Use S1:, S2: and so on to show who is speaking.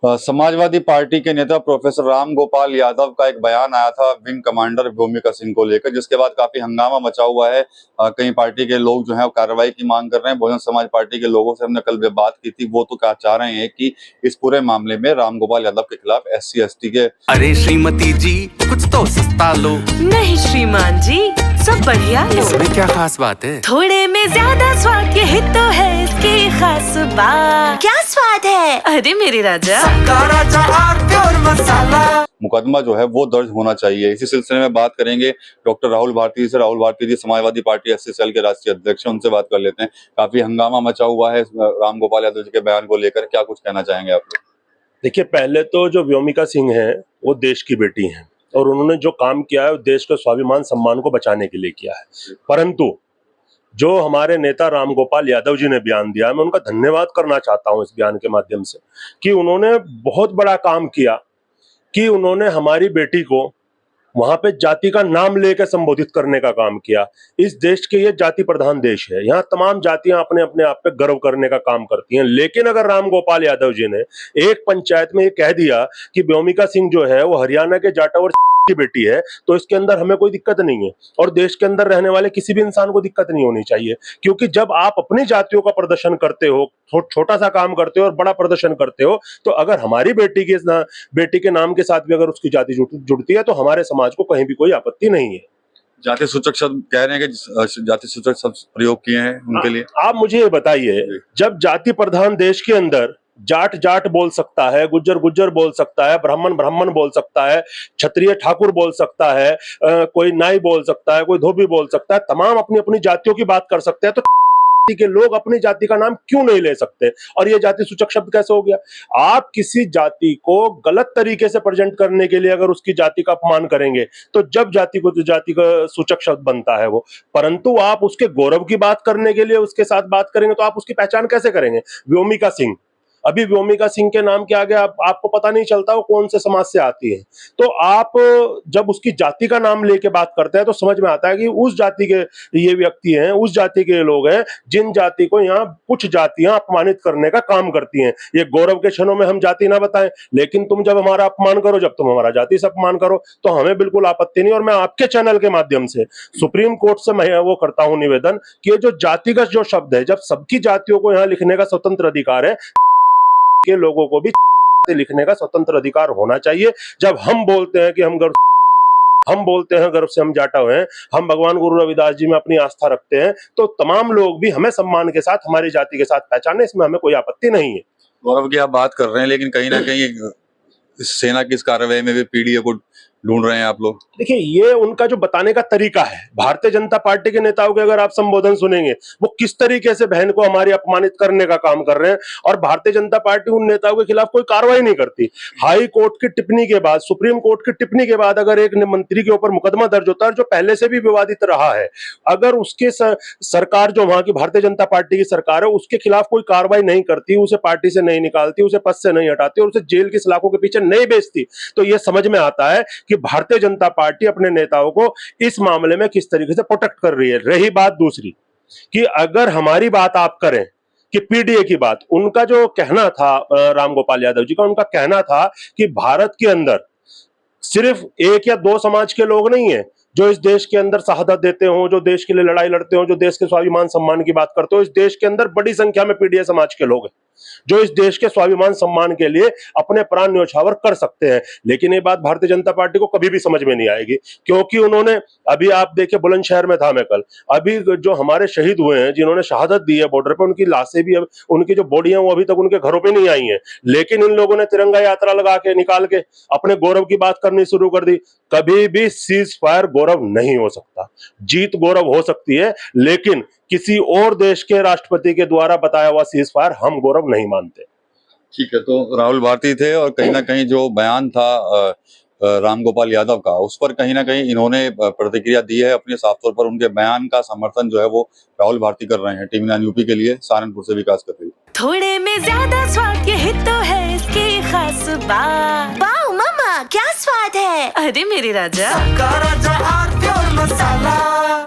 S1: Samajwadi party के नेता professor Ram Gopal Yadav का एक बयान आया था विंग कमांडर व्योमिका सिंह को लेकर, जिसके बाद काफी हंगामा मचा हुआ है। कई पार्टी के लोग जो है कार्रवाई की मांग कर रहे हैं। बहुजन समाज पार्टी के लोगों से हमने कल भी बात की थी, वो तो क्या चाह रहे हैं कि इस पूरे मामले में राम गोपाल यादव के खिलाफ SC/ST के
S2: अरे श्रीमती जी कुछ तो सस्ता लो।
S3: नहीं श्रीमान जी, सब बढ़िया है।
S2: इसमें क्या खास बात है?
S3: थोड़े में ज्यादा स्वाद, यही तो है इसकी खास बात। क्या स्वाद है? अरे मेरे राजा,
S1: मुकदमा जो है वो दर्ज होना चाहिए। इसी सिलसिले में बात करेंगे डॉक्टर राहुल भारती से। राहुल भारती जी समाजवादी पार्टी SC सेल के राष्ट्रीय अध्यक्ष हैं, उनसे बात कर लेते हैं। काफी हंगामा मचा हुआ है राम गोपाल यादव जी के बयान को लेकर, क्या कुछ कहना चाहेंगे आप लोग?
S4: देखिए, पहले तो जो व्योमिका सिंह हैं वो देश की बेटी हैं और उन्होंने जो काम किया है वो देश के स्वाभिमान सम्मान को बचाने के लिए किया है। परंतु जो हमारे नेता राम गोपाल यादव जी ने बयान दिया, मैं उनका धन्यवाद करना चाहता हूं इस बयान के माध्यम से कि उन्होंने बहुत बड़ा काम किया कि उन्होंने हमारी बेटी को वहां पे जाति का नाम लेकर संबोधित करने का काम किया। इस देश के ये जाति प्रधान देश है, यहाँ तमाम जातियां अपने अपने आप पे गर्व करने का काम करती हैं। लेकिन अगर राम गोपाल यादव जी ने एक पंचायत में ये कह दिया कि व्योमिका सिंह जो है वो हरियाणा के जाटव और की बेटी है, तो इसके अंदर हमें कोई दिक्कत नहीं है और देश के अंदर रहने वाले किसी भी इंसान को दिक्कत नहीं होनी चाहिए। क्योंकि जब आप अपनी जातियों का प्रदर्शन करते हो, छोटा सा काम करते हो और बड़ा प्रदर्शन करते हो, तो अगर हमारी बेटी के नाम के साथ भी अगर उसकी जाति जुड़ती है तो हमारे समाज को कहीं भी कोई आपत्ति नहीं है।
S1: जाति सूचक शब्द कह रहे हैं कि जाति सूचक शब्द प्रयोग किए हैं उनके लिए।
S4: आप मुझे ये बताइए, जब जाति प्रधान देश के अंदर जाट जाट बोल सकता है, गुज्जर गुज्जर बोल सकता है, ब्राह्मण ब्राह्मण बोल सकता है, क्षत्रिय ठाकुर बोल सकता है, कोई नाई बोल सकता है, कोई धोबी बोल सकता है, तमाम अपनी अपनी जातियों की बात कर सकते हैं, तो के लोग अपनी जाति का नाम क्यों नहीं ले सकते? और ये जाति सूचक शब्द कैसे हो गया? आप किसी जाति को गलत तरीके से प्रेजेंट करने के लिए अगर उसकी जाति का अपमान करेंगे तो जब जाति का सूचक शब्द बनता है वो। परंतु आप उसके गौरव की बात करने के लिए उसके साथ बात करेंगे तो आप उसकी पहचान कैसे करेंगे? व्योमिका सिंह, अभी व्योमिका सिंह के नाम के आगे आपको पता नहीं चलता वो कौन से समाज से आती है। तो आप जब उसकी जाति का नाम लेके बात करते हैं तो समझ में आता है कि उस जाति के ये व्यक्ति हैं, उस जाति के लोग हैं जिन जाति को यहाँ कुछ जातियां अपमानित करने का काम करती हैं। ये गौरव के क्षणों में हम जाति ना बताएं, लेकिन तुम जब हमारा अपमान करो, जब तुम हमारा जाति से अपमान करो तो हमें बिल्कुल आपत्ति नहीं। और मैं आपके चैनल के माध्यम से सुप्रीम कोर्ट से मैं वो करता हूं निवेदन कि ये जो जातिगत जो शब्द है, जब सबकी जातियों को यहाँ लिखने का स्वतंत्र अधिकार है, के लोगों को भी लिखने का स्वतंत्र अधिकार होना चाहिए। जब हम बोलते हैं कि हम बोलते हैं गर्व से हम जाटव हैं, हम भगवान गुरु रविदास जी में अपनी आस्था रखते हैं, तो तमाम लोग भी हमें सम्मान के साथ हमारी जाति के साथ पहचाने, इसमें हमें कोई आपत्ति नहीं है।
S1: गौरव की आप बात कर रहे हैं, लेकिन कहीं ना कहीं सेना की इस कार्रवाई में भी पीडीए को ढूंढ रहे हैं आप लोग।
S4: देखिए, ये उनका जो बताने का तरीका है, भारतीय जनता पार्टी के नेताओं के अगर आप संबोधन सुनेंगे वो किस तरीके से बहन को हमारी अपमानित करने का काम कर रहे हैं, और भारतीय जनता पार्टी उन नेताओं के खिलाफ कोई कार्रवाई नहीं करती। हाई कोर्ट की टिप्पणी के बाद, सुप्रीम कोर्ट की टिप्पणी के बाद अगर एक मंत्री के ऊपर मुकदमा दर्ज होता है जो पहले से भी विवादित रहा है, अगर उसके सरकार जो वहां की भारतीय जनता पार्टी की सरकार है उसके खिलाफ कोई कार्रवाई नहीं करती, उसे पार्टी से नहीं निकालती, उसे पद से नहीं हटाती और उसे जेल की सलाखों के पीछे नहीं भेजती, तो यह समझ में आता है कि भारतीय जनता पार्टी अपने नेताओं को इस मामले में किस तरीके से प्रोटेक्ट कर रही है। रही बात दूसरी कि अगर हमारी बात आप करें कि पीडीए की बात, उनका जो कहना था राम गोपाल यादव जी का, उनका कहना था कि भारत के अंदर सिर्फ एक या दो समाज के लोग नहीं है जो इस देश के अंदर शहादत देते हो, जो देश के लिए लड़ाई लड़ते हो, जो देश के स्वाभिमान सम्मान की बात करते हो। इस देश के अंदर बड़ी संख्या में पीडीए समाज के लोग हैं जो इस देश के स्वाभिमान सम्मान के लिए अपने प्राण न्योछावर कर सकते हैं। लेकिन ये बात भारतीय जनता पार्टी को कभी भी समझ में नहीं आएगी, क्योंकि उन्होंने अभी आप देखिए, बुलंदशहर में था मैं कल, अभी जो हमारे शहीद हुए हैं जिन्होंने शहादत दी है बॉर्डर पे, उनकी लाशें भी, उनकी जो बॉडी है वो अभी तक उनके घरों पे नहीं आई हैं, लेकिन इन लोगों ने तिरंगा यात्रा लगा के निकाल के अपने गौरव की बात करनी शुरू कर दी। कभी भी सीज फायर गौरव नहीं हो सकता। जीत गौरव हो सकती है, लेकिन किसी और देश के राष्ट्रपति के द्वारा बताया हुआ सीज फायर हम गौरव नहीं मानते।
S1: ठीक है, तो राहुल भारती थे और कहीं ना कहीं जो बयान था राम गोपाल यादव का, उस पर कहीं ना कहीं इन्होंने प्रतिक्रिया दी है अपने साफ तौर पर। उनके बयान का समर्थन जो है वो राहुल भारती कर रहे हैं। टीवी 9 यूपी के लिए सहारनपुर से विकास कर रही है।
S3: थोड़े में ज्यादा स्वाद, यही तो है इसकी खास बात। वाओ मामा, क्या स्वाद है? अरे मेरे राजा,
S2: मसाला